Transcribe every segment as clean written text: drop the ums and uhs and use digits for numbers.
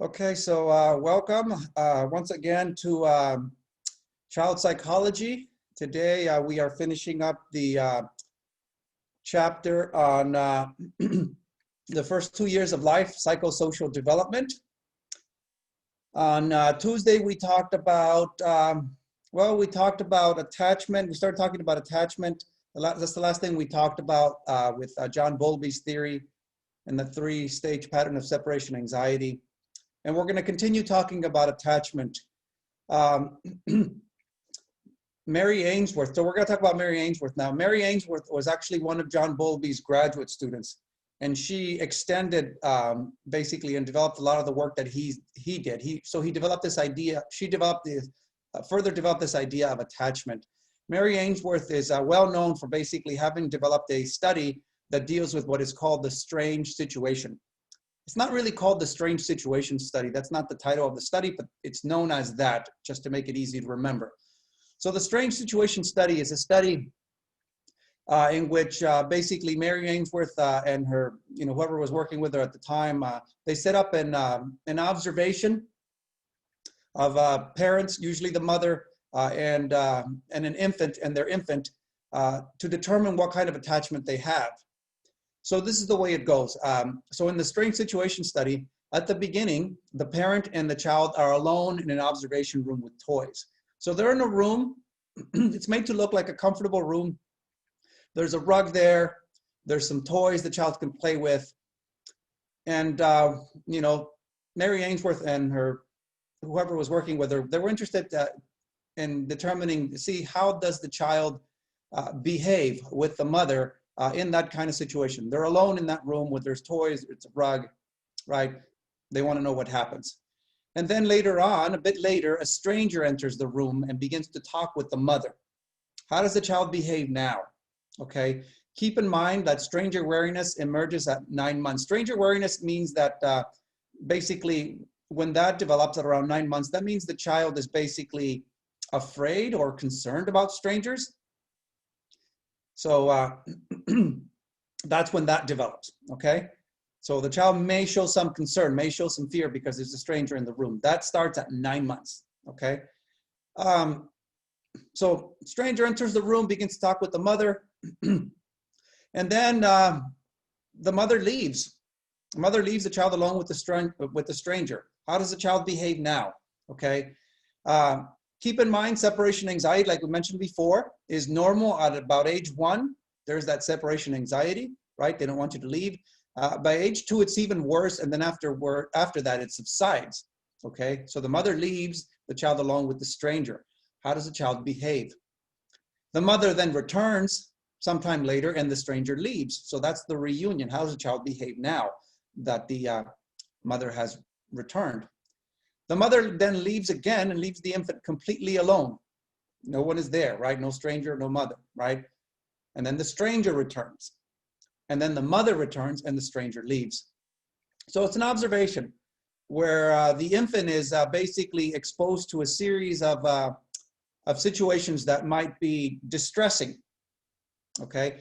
Okay, so welcome once again to child psychology. Today we are finishing up the chapter on the first 2 years of life, psychosocial development. On Tuesday we talked about, we talked about attachment. We started talking about attachment. That's the last thing we talked about with John Bowlby's theory and the three-stage pattern of separation anxiety. And we're going to continue talking about attachment. Mary Ainsworth. So we're going to talk about Mary Ainsworth now. Mary Ainsworth was actually one of John Bowlby's graduate students, and she extended basically and developed a lot of the work that he did. So he developed this idea. She developed this, further developed this idea of attachment. Mary Ainsworth is well known for basically having developed a study that deals with what is called the strange situation. It's not really called the strange situation study. That's not the title of the study, but it's known as that, just to make it easy to remember. So the strange situation study is a study in which basically Mary Ainsworth and her, whoever was working with her at the time, they set up an observation of parents, usually the mother and an infant and their infant, to determine what kind of attachment they have. So this is the way it goes. So in the strange situation study, at the beginning, the parent and the child are alone in an observation room with toys. So they're in a room. It's made to look like a comfortable room. There's a rug there. There's some toys the child can play with. And, Mary Ainsworth and her, whoever was working with her, they were interested in determining, see how does the child behave with the mother in that kind of situation. They're alone in that room with there's toys, it's a rug, right? They want to know what happens. And then later on, a bit later, a stranger enters the room and begins to talk with the mother. How does the child behave now? Okay, keep in mind that stranger awareness emerges at 9 months. Stranger awareness means that basically when that develops at around 9 months, that means the child is basically afraid or concerned about strangers. So that's when that develops, okay? So the child may show some concern, may show some fear because there's a stranger in the room. That starts at 9 months, okay? So stranger enters the room, begins to talk with the mother, and then the mother leaves. The mother leaves the child alone with the stranger. How does the child behave now, okay? Keep in mind, separation anxiety, like we mentioned before, is normal at about age 1. There's that separation anxiety, right? They don't want you to leave. By age 2, it's even worse, and then after that, it subsides, okay? So the mother leaves the child alone with the stranger. How does the child behave? The mother then returns sometime later, and the stranger leaves. So that's the reunion. How does the child behave now that the mother has returned? The mother then leaves again and leaves the infant completely alone. No one is there, right? No stranger, no mother, right? And then the stranger returns. And then the mother returns and the stranger leaves. So it's an observation where the infant is basically exposed to a series of situations that might be distressing, okay?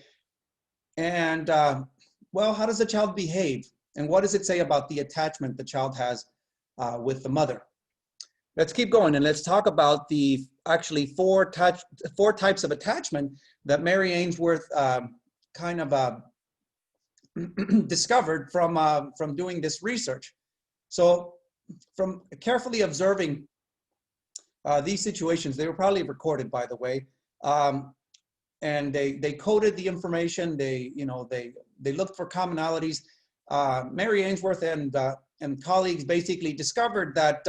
And how does the child behave? And what does it say about the attachment the child has with the mother? Let's keep going and let's talk about the actually four types of attachment that Mary Ainsworth discovered from doing this research. So from carefully observing these situations, they were probably recorded, by the way, and they coded the information. They looked for commonalities. Mary Ainsworth and colleagues basically discovered that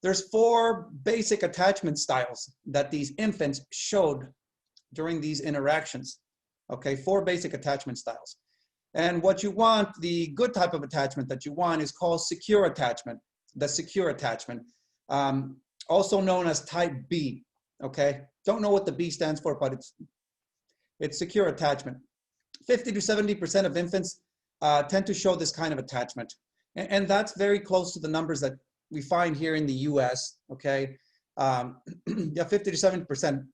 there's 4 basic attachment styles that these infants showed during these interactions. Okay, 4 basic attachment styles. And what you want, the good type of attachment that you want, is called secure attachment, the secure attachment, also known as type B, okay? Don't know what the B stands for, but it's secure attachment. 50 to 70% of infants tend to show this kind of attachment. And that's very close to the numbers that we find here in the US, okay? 50 to 70%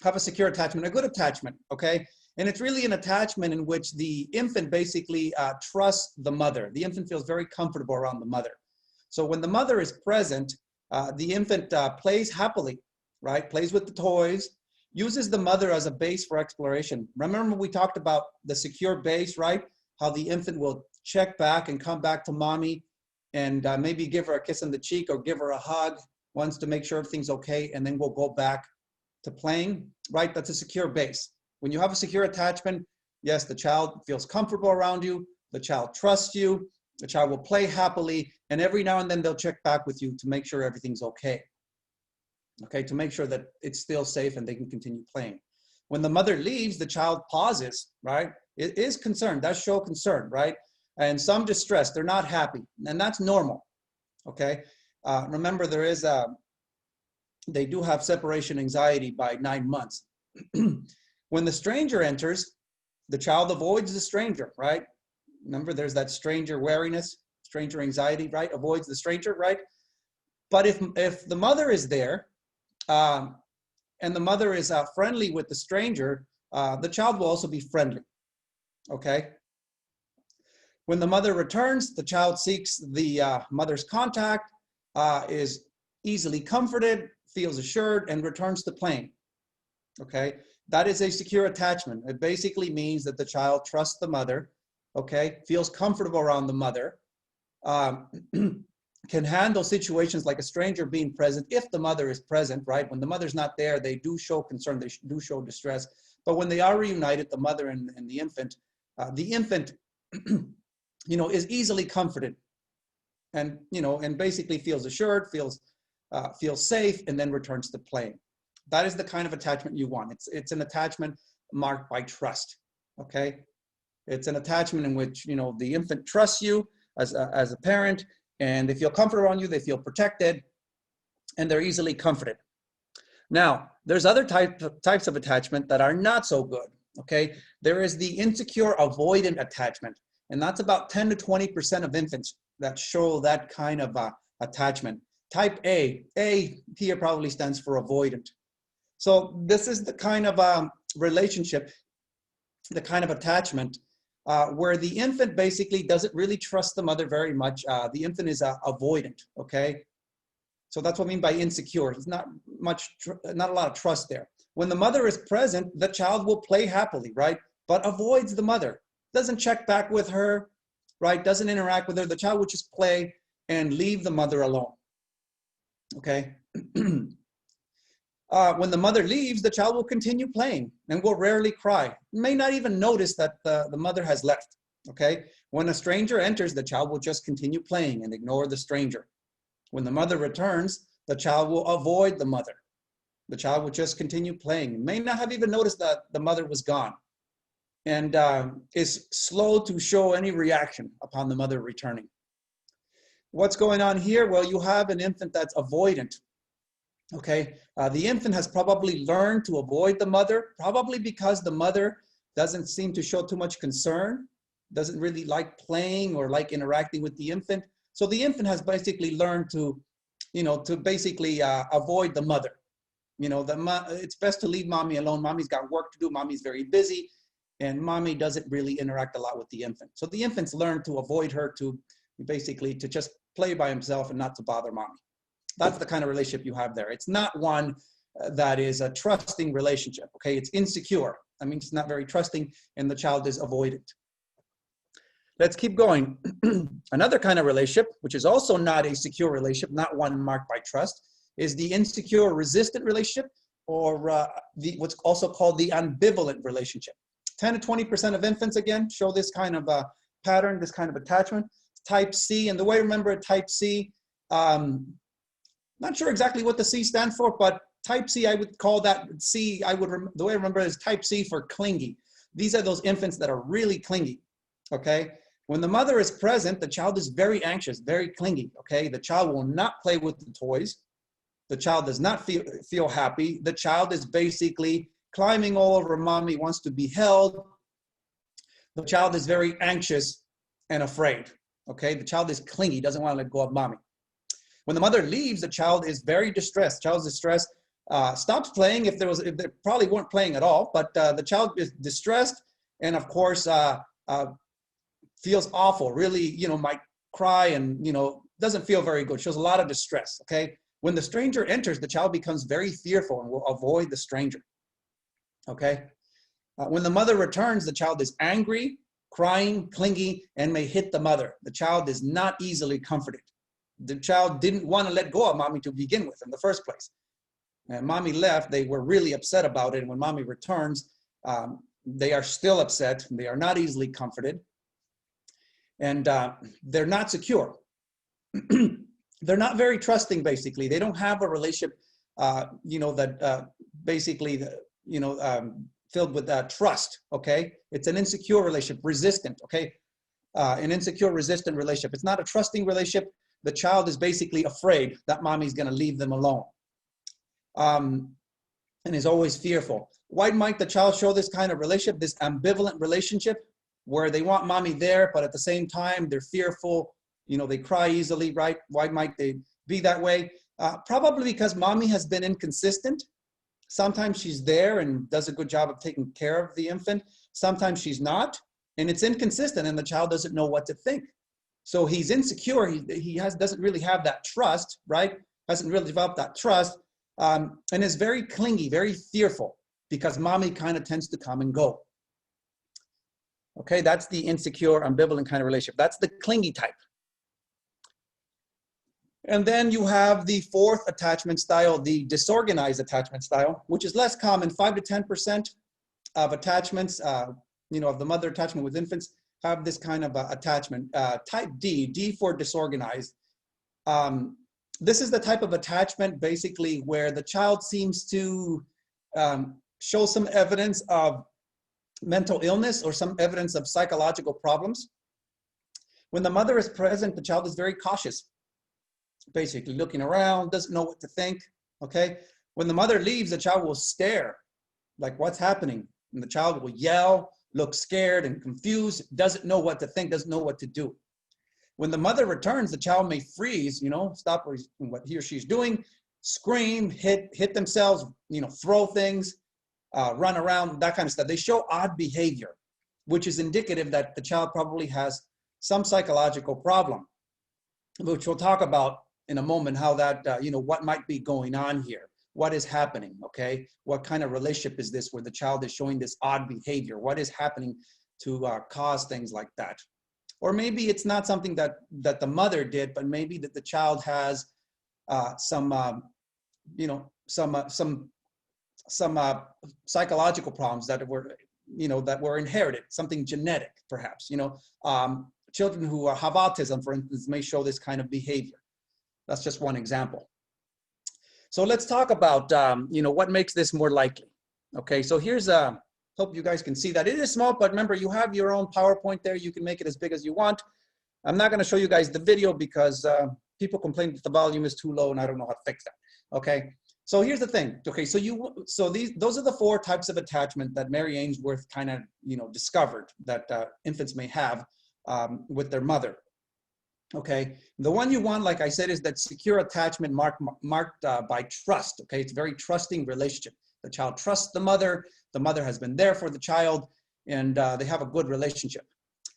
have a secure attachment, a good attachment, okay? And it's really an attachment in which the infant basically trusts the mother. The infant feels very comfortable around the mother. So when the mother is present, the infant plays happily, right? Plays with the toys, uses the mother as a base for exploration. Remember we talked about the secure base, right? How the infant will check back and come back to mommy and maybe give her a kiss on the cheek or give her a hug once to make sure everything's okay, and then we'll go back to playing, right? That's a secure base. When you have a secure attachment, yes, the child feels comfortable around you, the child trusts you, the child will play happily, and every now and then they'll check back with you to make sure everything's okay. Okay, to make sure that it's still safe and they can continue playing. When the mother leaves, the child pauses, right? It is concerned, does show concern, right? And some distress, they're not happy, and that's normal, okay? Remember, they do have separation anxiety by 9 months. When the stranger enters, the child avoids the stranger, right? Remember, there's that stranger wariness, stranger anxiety, right? Avoids the stranger, right? But if the mother is there, and the mother is friendly with the stranger, the child will also be friendly, okay? When the mother returns, the child seeks the mother's contact, is easily comforted, feels assured, and returns to playing, okay? That is a secure attachment. It basically means that the child trusts the mother, okay? Feels comfortable around the mother, can handle situations like a stranger being present if the mother is present, right? When the mother's not there, they do show concern, they do show distress. But when they are reunited, the mother and the infant, is easily comforted and, and basically feels assured, feels safe, and then returns to playing. That is the kind of attachment you want. It's an attachment marked by trust, okay? It's an attachment in which, the infant trusts you as a parent, and they feel comfortable around you, they feel protected, and they're easily comforted. Now, there's other types of attachment that are not so good, okay? There is the insecure avoidant attachment, and that's about 10 to 20% of infants that show that kind of attachment. Type A here probably stands for avoidant. So this is the kind of relationship, the kind of attachment where the infant basically doesn't really trust the mother very much. The infant is avoidant, okay? So that's what I mean by insecure. It's not a lot of trust there. When the mother is present, the child will play happily, right? But avoids the mother, doesn't check back with her, right? Doesn't interact with her. The child will just play and leave the mother alone, okay? When the mother leaves, the child will continue playing and will rarely cry. May not even notice that the mother has left, okay? When a stranger enters, the child will just continue playing and ignore the stranger. When the mother returns, the child will avoid the mother. The child will just continue playing. May not have even noticed that the mother was gone, and is slow to show any reaction upon the mother returning. What's going on here? Well, you have an infant that's avoidant. Okay, the infant has probably learned to avoid the mother, probably because the mother doesn't seem to show too much concern, doesn't really like playing or like interacting with the infant. So the infant has basically learned to, basically avoid the mother. It's best to leave mommy alone. Mommy's got work to do. Mommy's very busy, and mommy doesn't really interact a lot with the infant. So the infant's learned to avoid her, to just play by himself and not to bother mommy. That's the kind of relationship you have there. It's not one that is a trusting relationship, okay? It's insecure. That means it's not very trusting, and the child is avoidant. Let's keep going. Another kind of relationship, which is also not a secure relationship, not one marked by trust, is the insecure resistant relationship, or what's also called the ambivalent relationship. 10 to 20% of infants, again, show this kind of pattern, this kind of attachment. Type C, and the way I remember it, type C, not sure exactly what the C stands for, but type C, I would call that C, the way I remember it is type C for clingy. These are those infants that are really clingy, okay? When the mother is present, the child is very anxious, very clingy, okay? The child will not play with the toys. The child does not feel happy. The child is basically climbing all over mommy, wants to be held. The child is very anxious and afraid, okay? The child is clingy, doesn't want to let go of mommy. When the mother leaves, the child is very distressed. Child's distressed, stops playing if they probably weren't playing at all, but the child is distressed and of course feels awful, really, might cry and, doesn't feel very good, shows a lot of distress, okay? When the stranger enters, the child becomes very fearful and will avoid the stranger, okay? When the mother returns, the child is angry, crying, clingy, and may hit the mother. The child is not easily comforted. The child didn't want to let go of mommy to begin with in the first place. And mommy left, they were really upset about it. And when mommy returns, they are still upset. They are not easily comforted. And they're not secure. They're not very trusting, basically. They don't have a relationship, that basically, filled with trust, okay? It's an insecure relationship, resistant, okay? An insecure, resistant relationship. It's not a trusting relationship. The child is basically afraid that mommy's gonna leave them alone, and is always fearful. Why might the child show this kind of relationship, this ambivalent relationship, where they want mommy there, but at the same time, they're fearful, they cry easily, right? Why might they be that way? Probably because mommy has been inconsistent. Sometimes she's there and does a good job of taking care of the infant. Sometimes she's not, and it's inconsistent, and the child doesn't know what to think. So he's insecure. He doesn't really have that trust, right? Hasn't really developed that trust, and is very clingy, very fearful, because mommy kind of tends to come and go. Okay, that's the insecure, ambivalent kind of relationship. That's the clingy type. And then you have the fourth attachment style, the disorganized attachment style, which is less common. 5 to 10% of attachments, of the mother attachment with infants have this kind of attachment. Type D, D for disorganized. This is the type of attachment basically where the child seems to show some evidence of mental illness or some evidence of psychological problems. When the mother is present, the child is very cautious, basically looking around, doesn't know what to think, okay? When the mother leaves, the child will stare, like what's happening? And the child will yell, look scared and confused, doesn't know what to think, doesn't know what to do. When the mother returns, the child may freeze, stop what he or she's doing, scream, hit themselves, throw things, run around, that kind of stuff. They show odd behavior, which is indicative that the child probably has some psychological problem, which we'll talk about in a moment, how that, what might be going on here. What is happening, okay? What kind of relationship is this where the child is showing this odd behavior? What is happening to cause things like that? Or maybe it's not something that the mother did, but maybe that the child has some psychological problems that were inherited, something genetic, perhaps. Children who have autism, for instance, may show this kind of behavior. That's just one example. So let's talk about, what makes this more likely. Okay, so here's hope you guys can see that. It is small, but remember, you have your own PowerPoint there. You can make it as big as you want. I'm not going to show you guys the video because people complain that the volume is too low and I don't know how to fix that. Okay, so here's the thing. Okay, those are the 4 types of attachment that Mary Ainsworth kind of, discovered that infants may have with their mother. Okay, the one you want, like I said, is that secure attachment marked by trust. Okay, it's a very trusting relationship. The child trusts the mother has been there for the child, and they have a good relationship.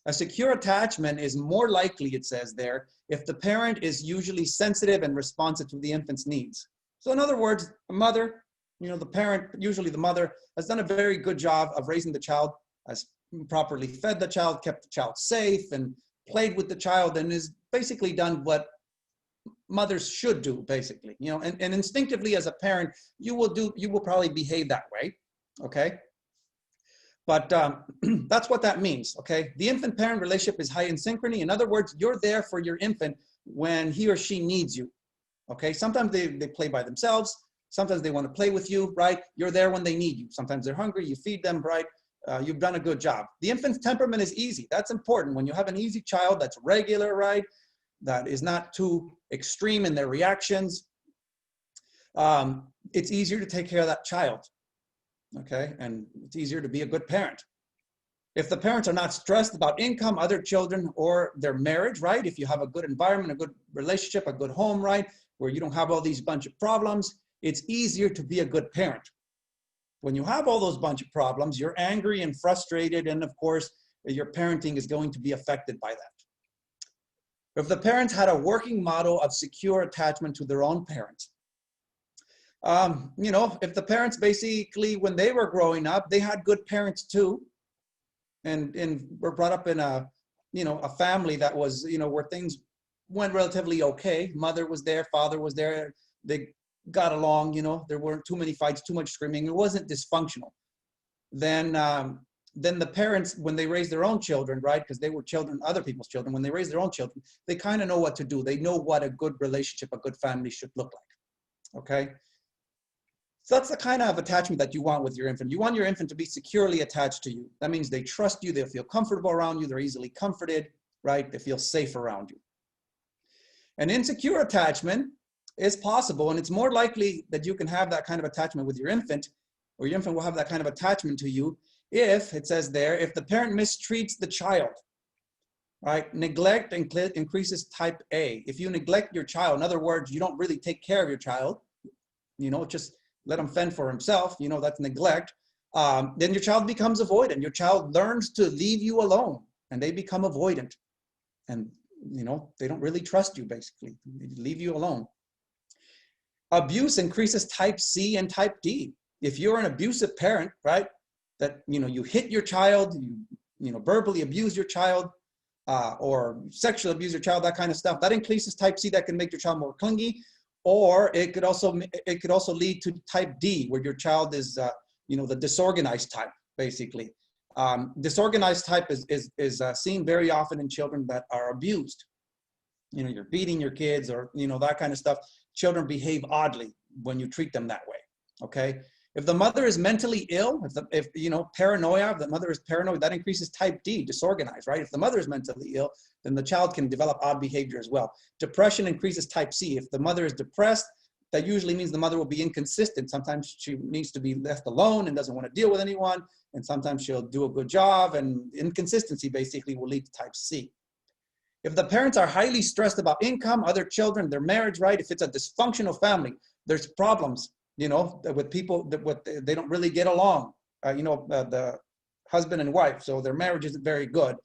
A secure attachment is more likely, it says there, if the parent is usually sensitive and responsive to the infant's needs. So in other words, a mother, the parent, usually the mother, has done a very good job of raising the child, has properly fed the child, kept the child safe, and played with the child, and is basically done what mothers should do, basically, and instinctively as a parent, you will probably behave that way, okay? But that's what that means, okay? The infant-parent relationship is high in synchrony. In other words, you're there for your infant when he or she needs you, okay? Sometimes they play by themselves. Sometimes they want to play with you, right? You're there when they need you. Sometimes they're hungry, you feed them, right? You've done a good job. The infant's temperament is easy. That's important. When you have an easy child that's regular, right? That is not too extreme in their reactions, it's easier to take care of that child, okay? And it's easier to be a good parent. If the parents are not stressed about income, other children, or their marriage, right? If you have a good environment, a good relationship, a good home, right? Where you don't have all these bunch of problems, it's easier to be a good parent. When you have all those bunch of problems, you're angry and frustrated, and of course, your parenting is going to be affected by that. If the parents had a working model of secure attachment to their own parents. You know, if the parents basically, when they were growing up, they had good parents too, and were brought up in a, you know, a family that was, you know, where things went relatively okay. Mother was there, father was there, they got along, you know, there weren't too many fights, too much screaming, it wasn't dysfunctional. Then the parents, when they raise their own children, right, because they were children, other people's children, when they raise their own children, they kind of know what to do. They know what a good relationship, a good family should look like, okay? So that's the kind of attachment that you want with your infant. You want your infant to be securely attached to you. That means they trust you, they'll feel comfortable around you, they're easily comforted, right? They feel safe around you. An insecure attachment is possible, and it's more likely that you can have that kind of attachment with your infant, or your infant will have that kind of attachment to you if, it says there, if the parent mistreats the child, right? Neglect increases type A. If you neglect your child, in other words, you don't really take care of your child, you know, just let him fend for himself, you know, that's neglect, then your child becomes avoidant. Your child learns to leave you alone, and they become avoidant. And, you know, they don't really trust you, basically. They leave you alone. Abuse increases type C and type D. If you're an abusive parent, right, that, you know, you hit your child, you know, verbally abuse your child, or sexually abuse your child, that kind of stuff, that increases type C. That can make your child more clingy. Or it could also lead to type D, where your child is, you know, the disorganized type, basically. Disorganized type is seen very often in children that are abused. You know, you're beating your kids, or, you know, that kind of stuff. Children behave oddly when you treat them that way, okay? If the mother is mentally ill, if you know, paranoia, if the mother is paranoid, that increases type D, disorganized, right? If the mother is mentally ill, then the child can develop odd behavior as well. Depression increases type C. If the mother is depressed, that usually means the mother will be inconsistent. Sometimes she needs to be left alone and doesn't want to deal with anyone, and sometimes she'll do a good job, and inconsistency basically will lead to type C. If the parents are highly stressed about income, other children, their marriage, right? If it's a dysfunctional family, there's problems, you know, with people that they don't really get along, you know, the husband and wife, so their marriage isn't very good.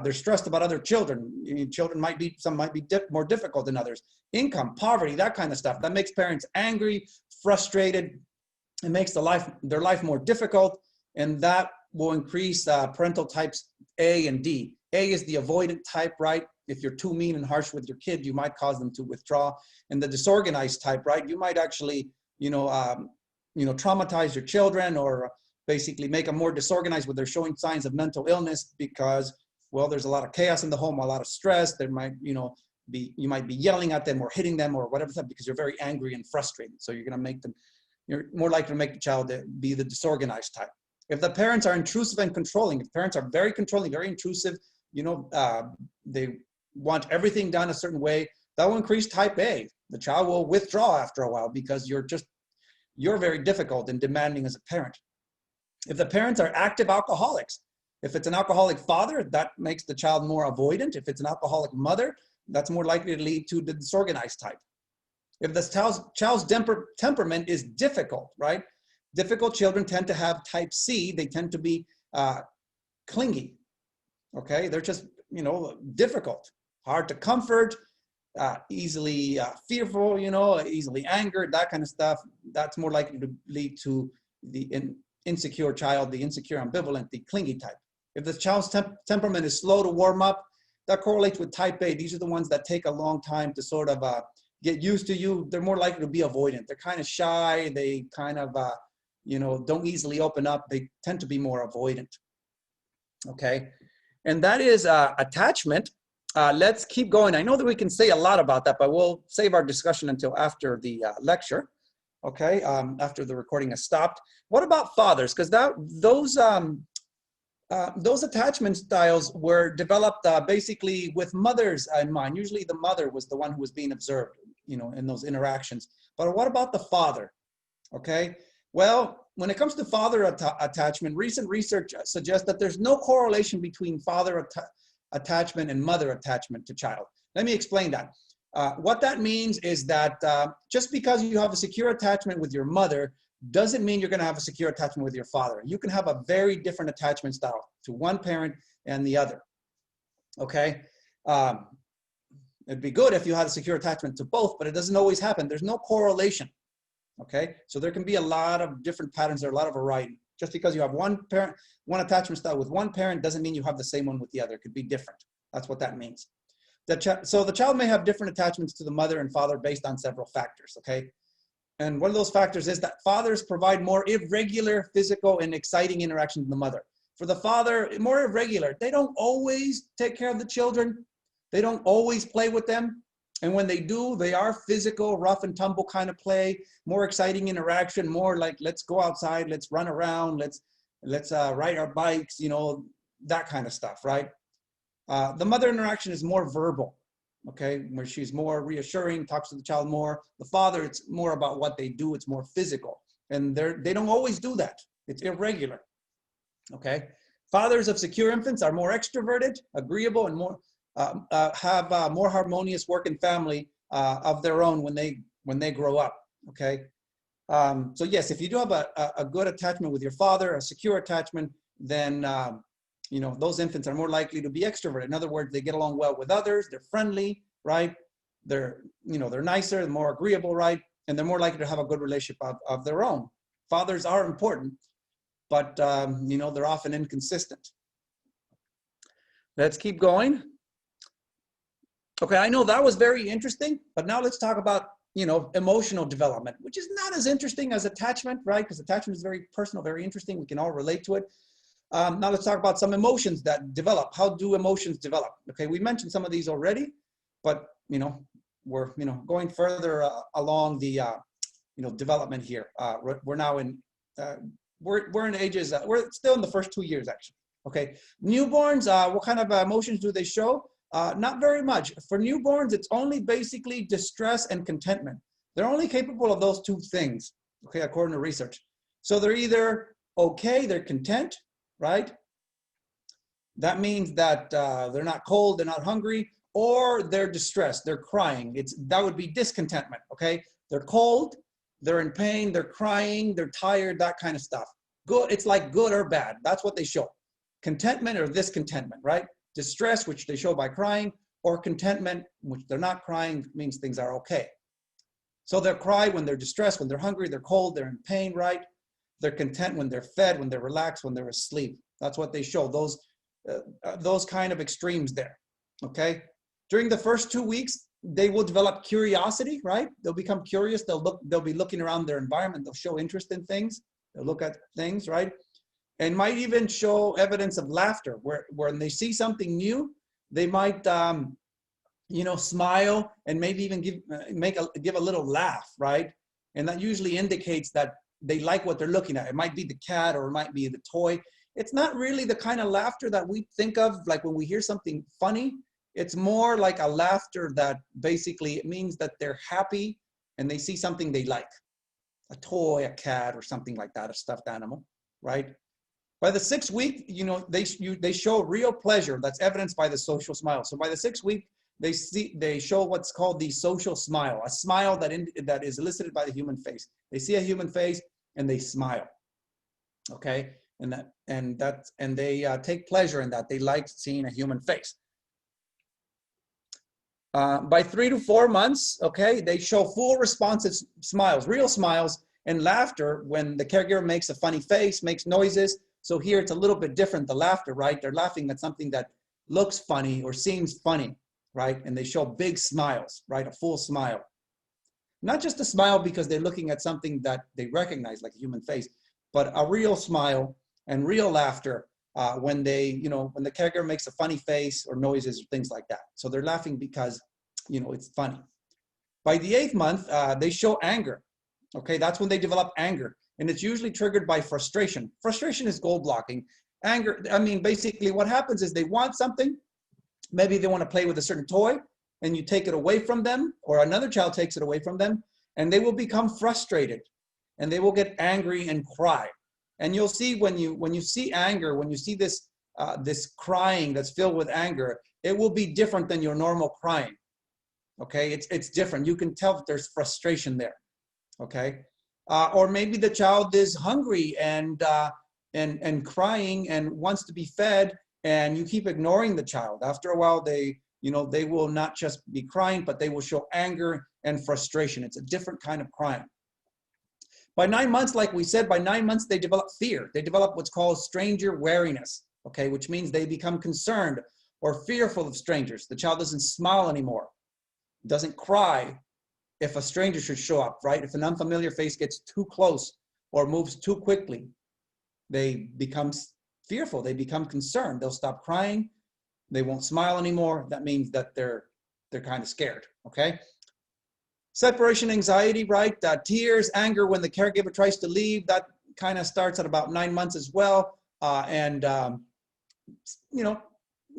They're stressed about other children. Children might be, some might be more difficult than others. Income, poverty, that kind of stuff. That makes parents angry, frustrated. It makes their life more difficult, and that will increase parental types A and D. A is the avoidant type, right? If you're too mean and harsh with your kid, you might cause them to withdraw. And the disorganized type, right? You might actually, traumatize your children, or basically make them more disorganized when they're showing signs of mental illness, because, well, there's a lot of chaos in the home, a lot of stress. There might, you might be yelling at them or hitting them or whatever, because you're very angry and frustrated. So you're more likely to make the child be the disorganized type. If the parents are intrusive and controlling, if parents are very controlling, very intrusive, they want everything done a certain way, that will increase type A. The child will withdraw after a while, because you're very difficult and demanding as a parent. If the parents are active alcoholics, if it's an alcoholic father, that makes the child more avoidant. If it's an alcoholic mother, that's more likely to lead to the disorganized type. If the child's temperament is difficult, right? Difficult children tend to have type C. They tend to be clingy, okay? They're just, difficult, hard to comfort, easily fearful, easily angered, that kind of stuff. That's more likely to lead to the insecure child, the insecure ambivalent, the clingy type. If the child's temperament is slow to warm up, that correlates with type A. These are the ones that take a long time to sort of get used to you. They're more likely to be avoidant. They're kind of shy. They kind of, don't easily open up. They tend to be more avoidant. Okay. And that is attachment. Let's keep going. I know that we can say a lot about that, but we'll save our discussion until after the lecture. Okay. After the recording has stopped. What about fathers? Because those attachment styles were developed basically with mothers in mind. Usually the mother was the one who was being observed, in those interactions. But what about the father? Okay. Well, when it comes to father attachment, recent research suggests that there's no correlation between father attachment and mother attachment to child. Let me explain that. What that means is that just because you have a secure attachment with your mother doesn't mean you're going to have a secure attachment with your father. You can have a very different attachment style to one parent and the other. Okay. It'd be good if you had a secure attachment to both, but it doesn't always happen. There's no correlation. Okay, so there can be a lot of different patterns. There are a lot of variety. Just because you have one attachment style with one parent doesn't mean you have the same one with the other. It could be different. That's what that means. So the child may have different attachments to the mother and father based on several factors. Okay, and one of those factors is that fathers provide more irregular physical and exciting interaction than the mother. For the father, more irregular. They don't always take care of the children. They don't always play with them. And when they do, they are physical, rough and tumble kind of play, more exciting interaction, more like, let's go outside, let's run around, let's ride our bikes, you know, that kind of stuff, right? The mother interaction is more verbal, okay, where she's more reassuring, talks to the child more. The father, it's more about what they do, it's more physical. And they don't always do that. It's irregular, okay? Fathers of secure infants are more extroverted, agreeable, and more have more harmonious work and family of their own when they grow up. Okay, so yes, if you do have a good attachment with your father, a secure attachment, then you know, those infants are more likely to be extroverted. In other words, they get along well with others. They're friendly, right? They're nicer, they're more agreeable, right? And they're more likely to have a good relationship of their own. Fathers are important, but you know, they're often inconsistent. Let's keep going. Okay, I know that was very interesting, but now let's talk about, you know, emotional development, which is not as interesting as attachment, right? Because attachment is very personal, very interesting. We can all relate to it. Now let's talk about some emotions that develop. How do emotions develop? Okay, we mentioned some of these already, but, you know, we're, you know, going further along the, you know, development here. We're now in, we're in ages, we're still in the first 2 years, actually. Okay, newborns, what kind of emotions do they show? Not very much. For newborns, it's only basically distress and contentment. They're only capable of those two things, okay, according to research. So they're either okay, they're content, right? That means that they're not cold, they're not hungry, or they're distressed, they're crying. That would be discontentment, okay? They're cold, they're in pain, they're crying, they're tired, that kind of stuff. Good, it's like good or bad. That's what they show. Contentment or discontentment, right? Distress, which they show by crying, or contentment, which they're not crying, means things are okay. So they'll cry when they're distressed, when they're hungry, they're cold, they're in pain, right? They're content when they're fed, when they're relaxed, when they're asleep. That's what they show, those kind of extremes there, okay? During the first 2 weeks, they will develop curiosity, right? They'll become curious, they'll be looking around their environment, they'll show interest in things, they'll look at things, right? And might even show evidence of laughter, where when they see something new, they might, you know, smile and maybe even give a little laugh, right? And that usually indicates that they like what they're looking at. It might be the cat or it might be the toy. It's not really the kind of laughter that we think of, like when we hear something funny. It's more like a laughter that basically it means that they're happy and they see something they like, a toy, a cat, or something like that, a stuffed animal, right? By the 6th week, you know, they show real pleasure. That's evidenced by the social smile. So by the 6th week, they show what's called the social smile, a smile that is elicited by the human face. They see a human face and they smile. Okay, and they take pleasure in that. They like seeing a human face. By 3 to 4 months, okay, they show full responsive smiles, real smiles, and laughter when the caregiver makes a funny face, makes noises. So here it's a little bit different, the laughter, right? They're laughing at something that looks funny or seems funny, right? And they show big smiles, right? A full smile. Not just a smile because they're looking at something that they recognize, like a human face, but a real smile and real laughter when when the caregiver makes a funny face or noises or things like that. So they're laughing because, you know, it's funny. By the 8th month, they show anger. Okay, that's when they develop anger. And it's usually triggered by frustration. Frustration is goal blocking. Anger, I mean, basically what happens is they want something. Maybe they want to play with a certain toy and you take it away from them, or another child takes it away from them, and they will become frustrated and they will get angry and cry. And you'll see when you see anger, when you see this crying that's filled with anger, it will be different than your normal crying. Okay, it's different. You can tell that there's frustration there. Okay. Or maybe the child is hungry and crying and wants to be fed, and you keep ignoring the child. After a while, they You know, they will not just be crying, but they will show anger and frustration. It's a different kind of crying. By 9 months, like we said, by 9 months, they develop fear. They develop what's called stranger wariness, okay, which means they become concerned or fearful of strangers. The child doesn't smile anymore, doesn't cry if a stranger should show up, right? If an unfamiliar face gets too close or moves too quickly, they become fearful. They become concerned. They'll stop crying. They won't smile anymore. That means that they're kind of scared, okay? Separation anxiety, right? Tears, anger when the caregiver tries to leave. That kind of starts at about 9 months as well. You know,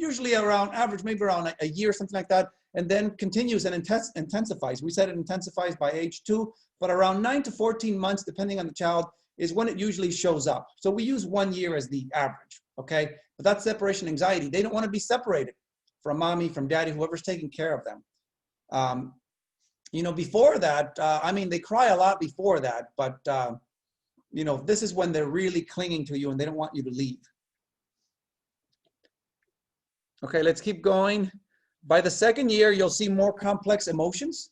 usually around average, maybe around a year, something like that. And then continues and intensifies. We said it intensifies by age 2, but around 9 to 14 months, depending on the child, is when it usually shows up. So we use 1 year as the average, okay? But that's separation anxiety. They don't want to be separated from mommy, from daddy, whoever's taking care of them. You know, before that, I mean, they cry a lot before that, but, you know, this is when they're really clinging to you and they don't want you to leave. Okay, let's keep going. By the 2nd year, you'll see more complex emotions,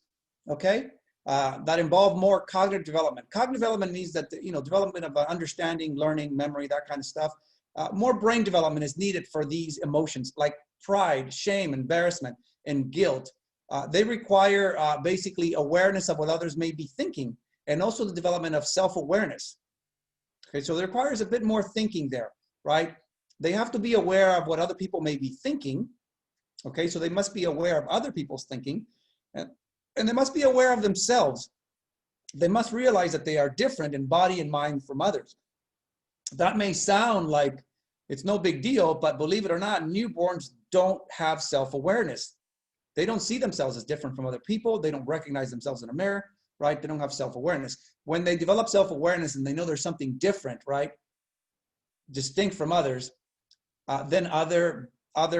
okay, that involve more cognitive development. Cognitive development means that, you know, development of understanding, learning, memory, that kind of stuff. More brain development is needed for these emotions like pride, shame, embarrassment, and guilt. They require basically awareness of what others may be thinking and also the development of self-awareness. Okay, so it requires a bit more thinking there, right? They have to be aware of what other people may be thinking. Okay, so they must be aware of other people's thinking, and they must be aware of themselves. They must realize that they are different in body and mind from others. That may sound like it's no big deal, but believe it or not, newborns don't have self-awareness. They don't see themselves as different from other people. They don't recognize themselves in a mirror, right? They don't have self-awareness. When they develop self-awareness and they know there's something different, right, distinct from others, then other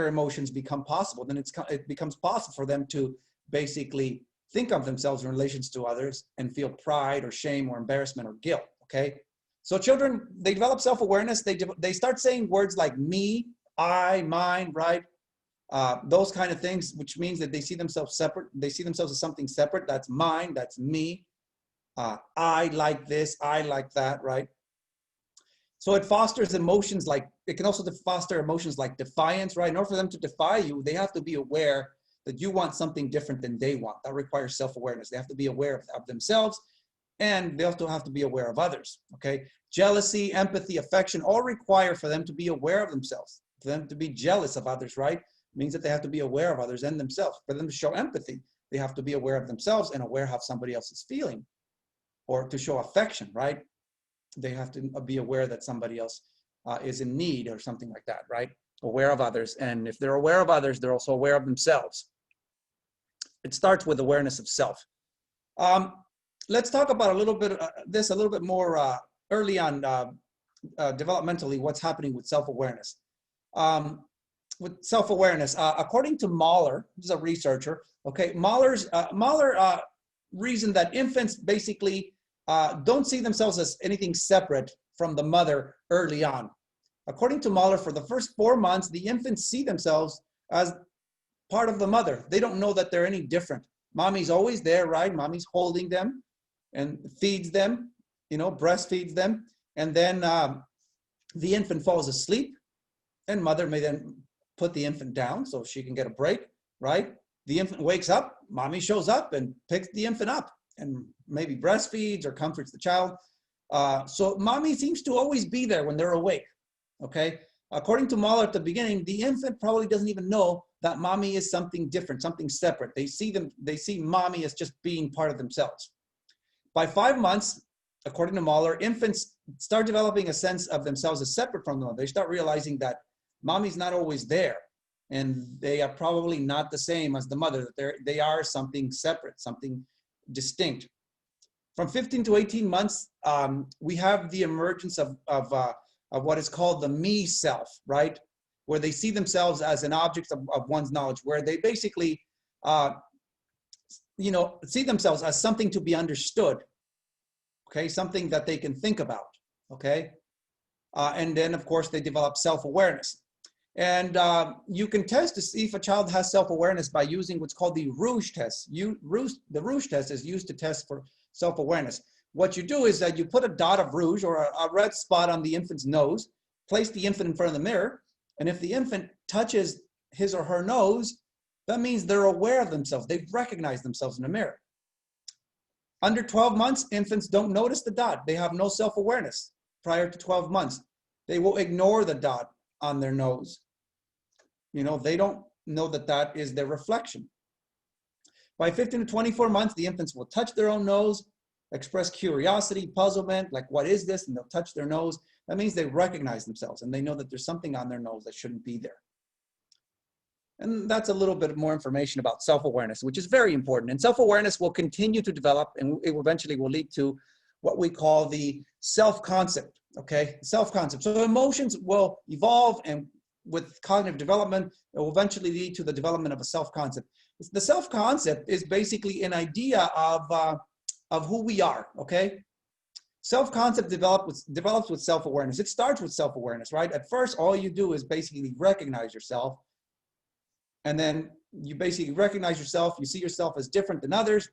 emotions become possible. Then it becomes possible for them to basically think of themselves in relations to others and feel pride or shame or embarrassment or guilt, okay? So children, they develop self-awareness. They start saying words like me, I, mine, right? Those kind of things, which means that they see themselves separate. They see themselves as something separate. That's mine, that's me. I like this, I like that, right? So it fosters emotions like, it can also foster emotions like defiance, right? In order for them to defy you, they have to be aware that you want something different than they want. That requires self-awareness. They have to be aware of themselves, and they also have to be aware of others, okay? Jealousy, empathy, affection, all require for them to be aware of themselves, for them to be jealous of others, right? It means that they have to be aware of others and themselves. For them to show empathy, they have to be aware of themselves and aware of how somebody else is feeling. Or to show affection, right? They have to be aware that somebody else is in need or something like that, right? Aware of others. And if they're aware of others, they're also aware of themselves. It starts with awareness of self. Let's talk about a little bit more early on developmentally, what's happening with self-awareness. With self-awareness, according to Mahler, who's a researcher, okay, Mahler reasoned that infants basically don't see themselves as anything separate from the mother early on. According to Mahler, for the first 4 months, the infants see themselves as part of the mother. They don't know that they're any different. Mommy's always there, right? Mommy's holding them and feeds them, you know, breastfeeds them. And then the infant falls asleep, and mother may then put the infant down so she can get a break, right? The infant wakes up, mommy shows up and picks the infant up and maybe breastfeeds or comforts the child. So mommy seems to always be there when they're awake, okay? According to Mahler at the beginning, the infant probably doesn't even know that mommy is something different, something separate. They see mommy as just being part of themselves. By 5 months, according to Mahler, infants start developing a sense of themselves as separate from them. They start realizing that mommy's not always there, and they are probably not the same as the mother, that they are something separate, something distinct. From 15 to 18 months, we have the emergence of what is called the me self, right? Where they see themselves as an object of one's knowledge, where they basically, you know, see themselves as something to be understood, okay? Something that they can think about, okay? And then, of course, they develop self-awareness. And you can test to see if a child has self-awareness by using what's called the Rouge test. The Rouge test is used to test for self-awareness. What you do is that you put a dot of rouge or a red spot on the infant's nose, place the infant in front of the mirror, and if the infant touches his or her nose, that means they're aware of themselves. They recognize themselves in the mirror. Under 12 months, infants don't notice the dot. They have no self-awareness prior to 12 months. They will ignore the dot on their nose. You know, they don't know that that is their reflection. By 15 to 24 months, the infants will touch their own nose, express curiosity, puzzlement, like what is this? And they'll touch their nose. That means they recognize themselves and they know that there's something on their nose that shouldn't be there. And that's a little bit more information about self-awareness, which is very important. And self-awareness will continue to develop, and it eventually will lead to what we call the self-concept, okay? Self-concept. So emotions will evolve, and with cognitive development, it will eventually lead to the development of a self-concept. The self-concept is basically an idea of who we are, okay? Self-concept develops with self-awareness. It starts with self-awareness, right? At first, all you do is basically recognize yourself. And then you basically recognize yourself, you see yourself as different than others.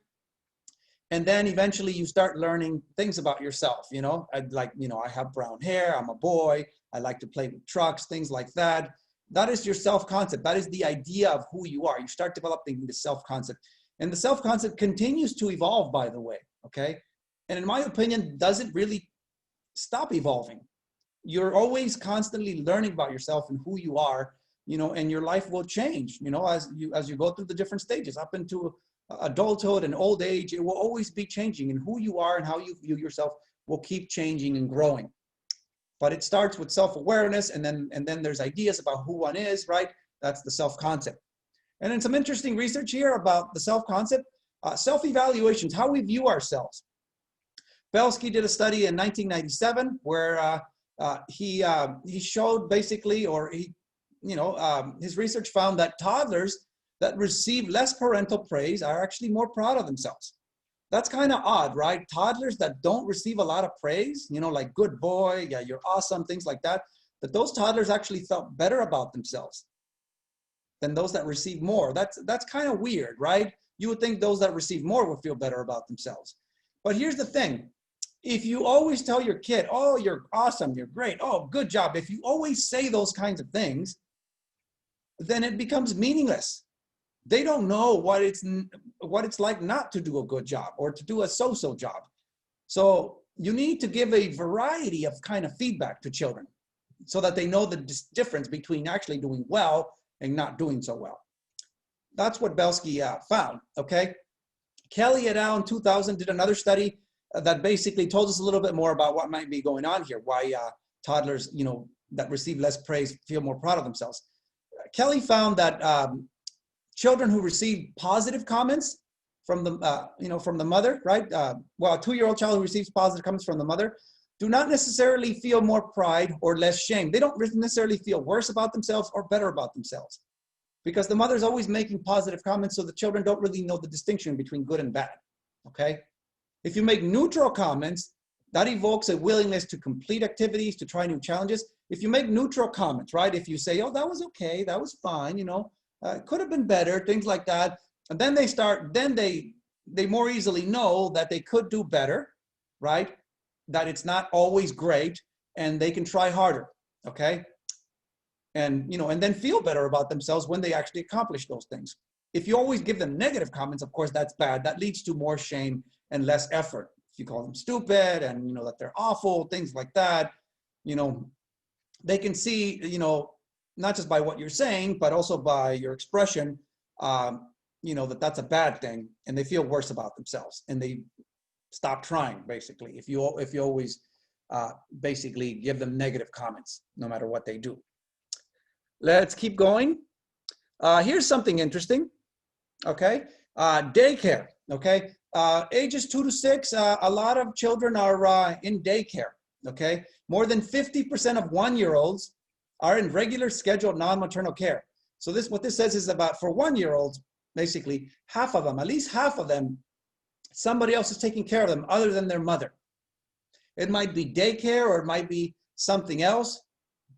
And then eventually you start learning things about yourself, you know, I have brown hair, I'm a boy, I like to play with trucks, things like that. That is your self-concept. That is the idea of who you are. You start developing the self-concept. And the self-concept continues to evolve, by the way, okay? And in my opinion, doesn't really stop evolving. You're always constantly learning about yourself and who you are, you know, and your life will change, you know, as you go through the different stages up into adulthood and old age. It will always be changing, and who you are and how you view yourself will keep changing and growing. But it starts with self-awareness, and then there's ideas about who one is, right? That's the self-concept. And then some interesting research here about the self-concept, self-evaluations, how we view ourselves. Belsky did a study in 1997 where he showed basically, or his research found that toddlers that receive less parental praise are actually more proud of themselves. That's kind of odd, right? Toddlers that don't receive a lot of praise, you know, like good boy, yeah, you're awesome, things like that, but those toddlers actually felt better about themselves than those that receive more. That's kind of weird, right? You would think those that receive more would feel better about themselves. But here's the thing. If you always tell your kid, oh, you're awesome, you're great, oh, good job. If you always say those kinds of things, then it becomes meaningless. They don't know what it's like not to do a good job or to do a so-so job. So you need to give a variety of kind of feedback to children so that they know the difference between actually doing well and not doing so well. That's what Belsky found, okay? Kelly et al. In 2000 did another study that basically told us a little bit more about what might be going on here, why toddlers, you know, that receive less praise feel more proud of themselves. Kelly found that children who receive positive comments from the, from the mother, right? Well, a 2-year-old child who receives positive comments from the mother do not necessarily feel more pride or less shame. They don't necessarily feel worse about themselves or better about themselves because the mother's always making positive comments, so the children don't really know the distinction between good and bad, okay? If you make neutral comments, that evokes a willingness to complete activities, to try new challenges. If you make neutral comments, right? If you say, oh, that was okay, that was fine, you know, it could have been better, things like that. And then they more easily know that they could do better, right? That it's not always great and they can try harder, okay? And, you know, and then feel better about themselves when they actually accomplish those things. If you always give them negative comments, of course, that's bad. That leads to more shame and less effort. If you call them stupid and, you know, that they're awful, things like that, you know, they can see, you know, not just by what you're saying, but also by your expression, you know, that that's a bad thing, and they feel worse about themselves and they stop trying, basically, if you always basically give them negative comments, no matter what they do. Let's keep going. Here's something interesting, okay? Daycare, okay? Ages 2 to 6, a lot of children are in daycare, okay? More than 50% of 1-year-olds are in regular scheduled non-maternal care. So what this says is about for 1-year-olds, basically half of them, at least half of them, somebody else is taking care of them other than their mother. It might be daycare or it might be something else,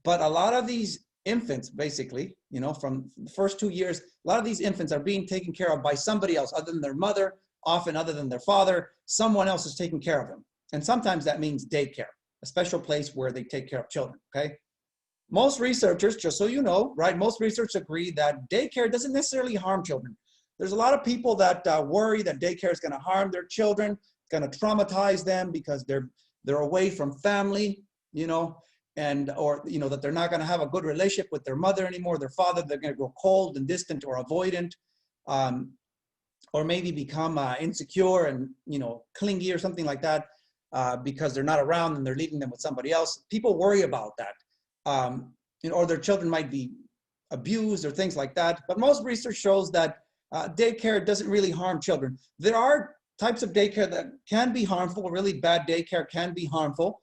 but a lot of these infants, basically, you know, from the first 2 years, a lot of these infants are being taken care of by somebody else other than their mother, often other than their father. Someone else is taking care of them. And sometimes that means daycare, a special place where they take care of children, okay? Most researchers, just so you know, right, most researchers agree that daycare doesn't necessarily harm children. There's a lot of people that worry that daycare is going to harm their children, going to traumatize them because they're away from family, you know, and or you know that they're not going to have a good relationship with their mother anymore, their father. They're going to grow cold and distant or avoidant, or maybe become insecure and, you know, clingy or something like that because they're not around and they're leaving them with somebody else. People worry about that, you know, or their children might be abused or things like that. But most research shows that daycare doesn't really harm children. There are types of daycare that can be harmful. Really bad daycare can be harmful.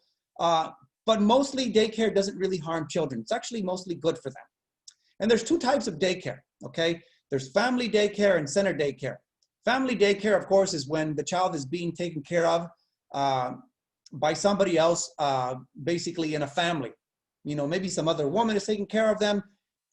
But mostly daycare doesn't really harm children. It's actually mostly good for them. And there's two types of daycare, okay? There's family daycare and center daycare. Family daycare, of course, is when the child is being taken care of by somebody else, basically in a family. You know, maybe some other woman is taking care of them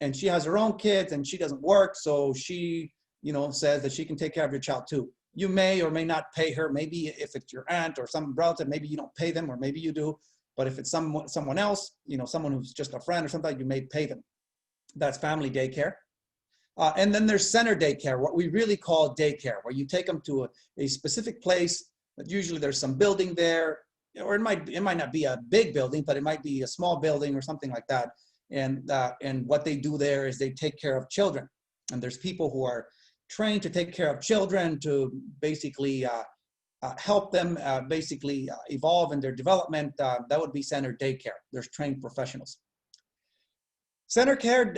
and she has her own kids and she doesn't work. So she, you know, says that she can take care of your child too. You may or may not pay her. Maybe if it's your aunt or some relative, maybe you don't pay them, or maybe you do. But if it's someone else, you know, someone who's just a friend or something, you may pay them. That's family daycare. And then there's center daycare, what we really call daycare, where you take them to a specific place. But usually there's some building there, or it might not be a big building, but it might be a small building or something like that. And what they do there is they take care of children. And there's people who are trained to take care of children, to basically help them evolve in their development. That would be center daycare. There's trained professionals. Center care,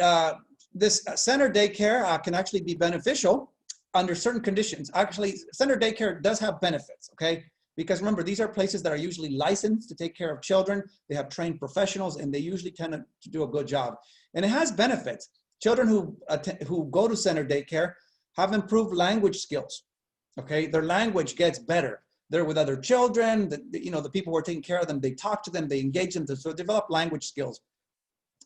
this center daycare can actually be beneficial under certain conditions. Actually, center daycare does have benefits, okay? Because remember, these are places that are usually licensed to take care of children. They have trained professionals, and they usually tend to do a good job. And it has benefits. Children who go to center daycare have improved language skills, okay? Their language gets better. They're with other children, you know, the people who are taking care of them, they talk to them, they engage them, so develop language skills.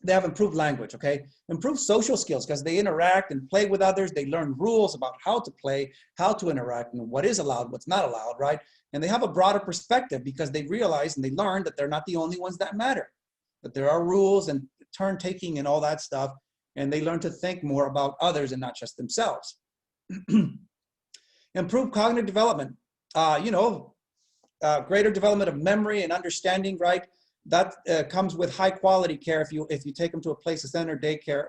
They have improved language, okay? Improved social skills because they interact and play with others. They learn rules about how to play, how to interact, and what is allowed, what's not allowed, right? And they have a broader perspective because they realize and they learn that they're not the only ones that matter, that there are rules and turn taking and all that stuff. And they learn to think more about others and not just themselves. Improved cognitive development, you know, greater development of memory and understanding, right? That comes with high quality care if you take them to a place, a center daycare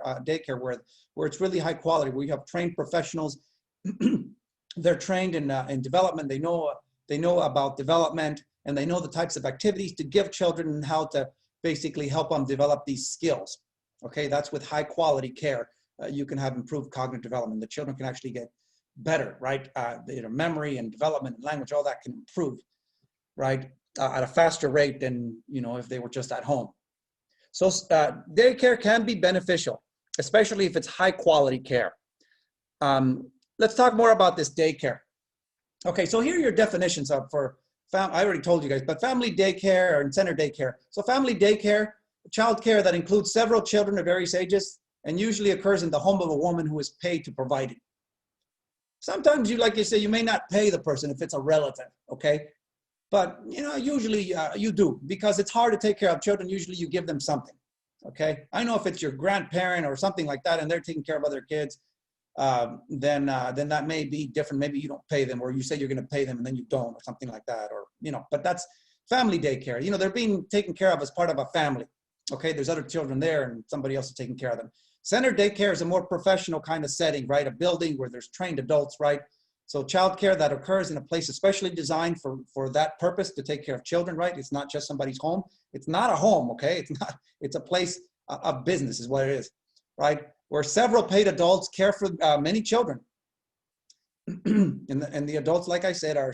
where it's really high quality, where you have trained professionals. They're trained in development. They know about development, and they know the types of activities to give children and how to basically help them develop these skills. Okay, that's with high quality care. You can have improved cognitive development. The children can actually get better, right? Their memory and development and language, all that can improve, right? At a faster rate than, you know, if they were just at home. So daycare can be beneficial, especially if it's high quality care. Let's talk more about this daycare. Okay, so here are your definitions of I already told you guys, but family daycare and center daycare. So family daycare, child care that includes several children of various ages and usually occurs in the home of a woman who is paid to provide it. Sometimes like you say, you may not pay the person if it's a relative, okay? But, you know, usually you do, because it's hard to take care of children. Usually you give them something, okay? I know if it's your grandparent or something like that and they're taking care of other kids, then that may be different. Maybe you don't pay them, or you say you're going to pay them and then you don't, or something like that, or, you know, but that's family daycare. You know, they're being taken care of as part of a family, okay? There's other children there and somebody else is taking care of them. Center daycare is a more professional kind of setting, right? A building where there's trained adults, right? So childcare that occurs in a place especially designed for that purpose, to take care of children, right? It's not just somebody's home. It's not a home, okay? It's a place of business is what it is, right? Where several paid adults care for many children. and the adults, like I said, are